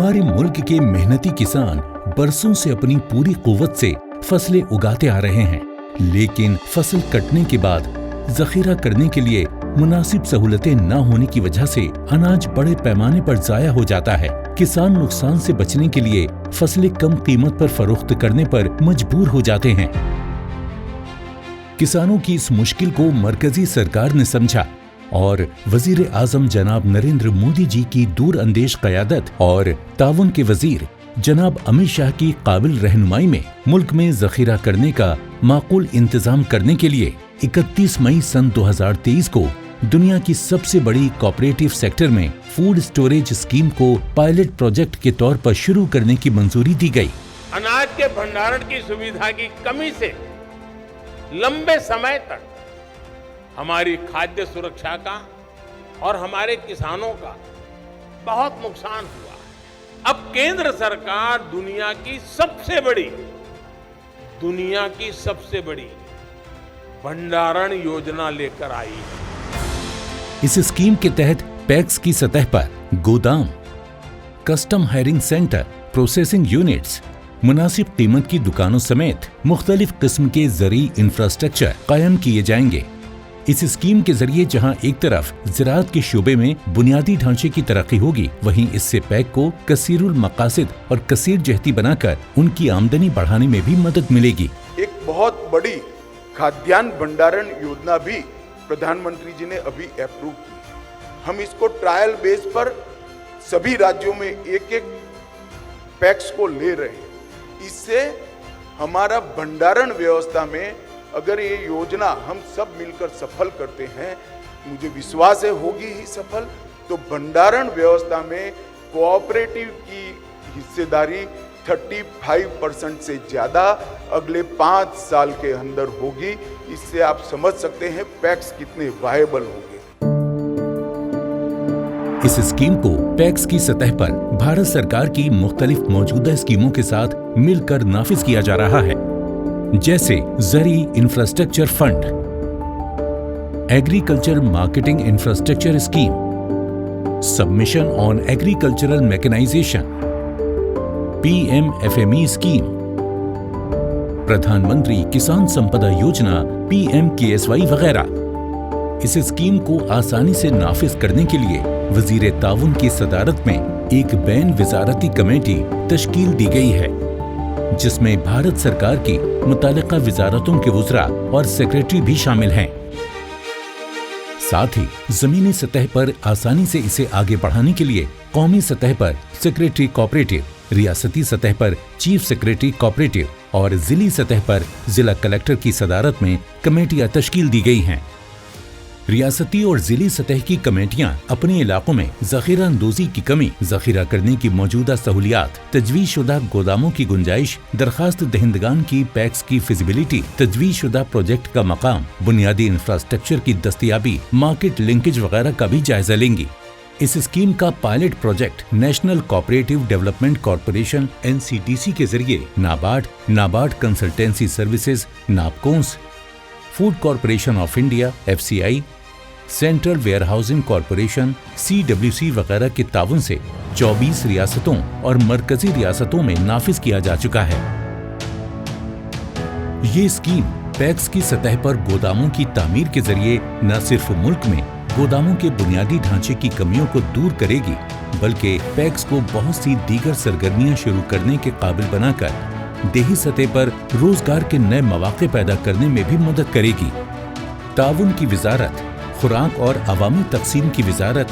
हमारे मुल्क के मेहनती किसान बरसों से अपनी पूरी कुव्वत से फसलें उगाते आ रहे हैं, लेकिन फसल कटने के बाद जखीरा करने के लिए मुनासिब सहूलतें न होने की वजह से अनाज बड़े पैमाने पर जाया हो जाता है। किसान नुकसान से बचने के लिए फसलें कम कीमत पर फरोख्त करने पर मजबूर हो जाते हैं। किसानों की इस मुश्किल को मरकजी सरकार ने समझा और वजीर आजम जनाब नरेंद्र मोदी जी की दूर अंदेश क़यादत और ताउन के वजीर जनाब अमित शाह की काबिल रहनुमाई में मुल्क में जखीरा करने का माकूल इंतजाम करने के लिए 31 मई सन 2023 को दुनिया की सबसे बड़ी कोऑपरेटिव सेक्टर में फूड स्टोरेज स्कीम को पायलट प्रोजेक्ट के तौर पर शुरू करने की मंजूरी दी गई। अनाज के भंडारण की सुविधा की कमी से लंबे समय तक हमारी खाद्य सुरक्षा का और हमारे किसानों का बहुत नुकसान हुआ है। अब केंद्र सरकार दुनिया की सबसे बड़ी भंडारण योजना लेकर आई है। इस स्कीम के तहत पैक्स की सतह पर गोदाम, custom hiring centre, processing units, मुनासिब कीमत की दुकानों समेत मुख्तलिफ किस्म के ज़री इंफ्रास्ट्रक्चर कायम किए जाएंगे। इस स्कीम के जरिए जहां एक तरफ ज़राअत के शोबे में बुनियादी ढांचे की तरक्की होगी, वहीं इससे पैक को कसीरुल मकासिद और कसीर जहती बनाकर उनकी आमदनी बढ़ाने में भी मदद मिलेगी। एक बहुत बड़ी खाद्यान्न भंडारण योजना भी प्रधानमंत्री जी ने अभी अप्रूव की। हम इसको ट्रायल बेस पर सभी राज्यों में एक एक पैक्स को ले रहे हैं। इससे हमारा भंडारण व्यवस्था में अगर ये योजना हम सब मिलकर सफल करते हैं, मुझे विश्वास है होगी ही सफल, तो भंडारण व्यवस्था में कोऑपरेटिव की हिस्सेदारी 35% से ज्यादा अगले 5 साल के अंदर होगी। इससे आप समझ सकते हैं पैक्स कितने वायबल होंगे। इस स्कीम को पैक्स की सतह पर भारत सरकार की मुख्तलिफ मौजूदा स्कीमों के साथ मिलकर नाफिज किया जा रहा है, जैसे ज़री infrastructure fund, agriculture marketing infrastructure scheme, submission on agricultural mechanization, PMFME scheme, प्रधानमंत्री किसान संपदा योजना PMKSY वगैरह। इस स्कीम को आसानी से नाफिज करने के लिए वजीर ताउन की सदारत में एक बैन विजारती कमेटी तश्कील दी गई है, जिसमें भारत सरकार की मुतालिका विजारतों के वज़रा और सेक्रेटरी भी शामिल हैं। साथ ही जमीनी सतह पर आसानी से इसे आगे बढ़ाने के लिए कौमी सतह पर सेक्रेटरी कोऑपरेटिव, रियासती सतह पर चीफ सेक्रेटरी कोऑपरेटिव और जिली सतह पर जिला कलेक्टर की सदारत में कमेटियां तश्कील दी गई हैं। रियासती और जिली सतह की कमेटियां अपने इलाकों में ज़ख़ीरा अंदोज़ी की कमी, ज़ख़ीरा करने की मौजूदा सहूलियात, तजवीज़ शुदा गोदामों की गुंजाइश, दरखास्त दहिंदगान की पैक्स की फिजिबिलिटी, तजवीज़ शुदा प्रोजेक्ट का मकाम, बुनियादी इंफ्रास्ट्रक्चर की दस्तयाबी, मार्केट लिंकेज वगैरह का भी जायजा लेंगी। इस स्कीम का pilot project national cooperative development corporation NCDC के जरिए NABARD consultancy services, NABCONS, food corporation of India FCI, central warehousing corporation CWC वगैरह के ताउन से 24 रियासतों और मरकजी रियासतों में नाफिज किया जा चुका है। ये स्कीम पैक्स की सतह पर गोदामों की तामीर के जरिए न सिर्फ मुल्क में गोदामों के बुनियादी ढांचे की कमियों को दूर करेगी, बल्कि पैक्स को बहुत सी दीगर सरगर्मियां शुरू करने के काबिल बनाकर देही सतह पर रोजगार के नए मौके पैदा करने में भी मदद करेगी। ताउन की विजारत, खुराक और अवामी तकसीम की विजारत,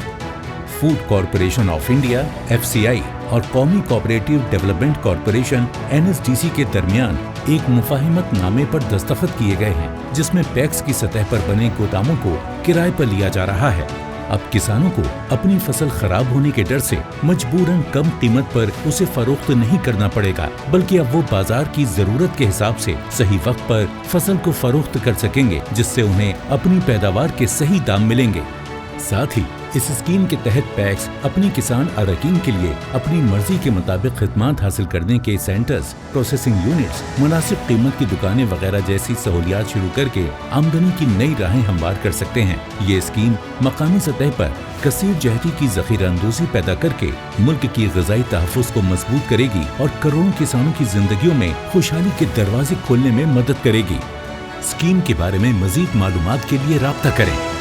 food corporation of India FCI और कौमी कोऑपरेटिव डेवलपमेंट कॉरपोरेशन NSDC के दरमियान एक मुफाहिमत नामे पर दस्तखत किए गए हैं, जिसमें पैक्स की सतह पर बने गोदामों को किराए पर लिया जा रहा है। अब किसानों को अपनी फसल खराब होने के डर से मजबूरन कम कीमत पर उसे फरोख्त नहीं करना पड़ेगा, बल्कि अब वो बाजार की जरूरत के हिसाब से सही वक्त पर फसल को फरोख्त कर सकेंगे, जिससे उन्हें अपनी पैदावार के सही दाम मिलेंगे। साथ ही इस स्कीम के तहत पैक्स अपने किसान अरकीन के लिए अपनी मर्जी के मुताबिक खिदमात हासिल करने के सेंटर्स, प्रोसेसिंग यूनिट्स, मुनासिब कीमत की दुकानें वगैरह जैसी सहूलियात शुरू करके आमदनी की नई राहें हमवार कर सकते हैं। ये स्कीम मकामी सतह पर कसीर जहती की ज़ख़ीरा अंदोज़ी पैदा करके मुल्क की ग़िज़ाई तहफ़्फ़ुज़ को मजबूत करेगी और करोड़ों किसानों की जिंदगियों में खुशहाली के दरवाजे खोलने में मदद करेगी। स्कीम के बारे में मज़ीद मालूमात के लिए राब्ता करें।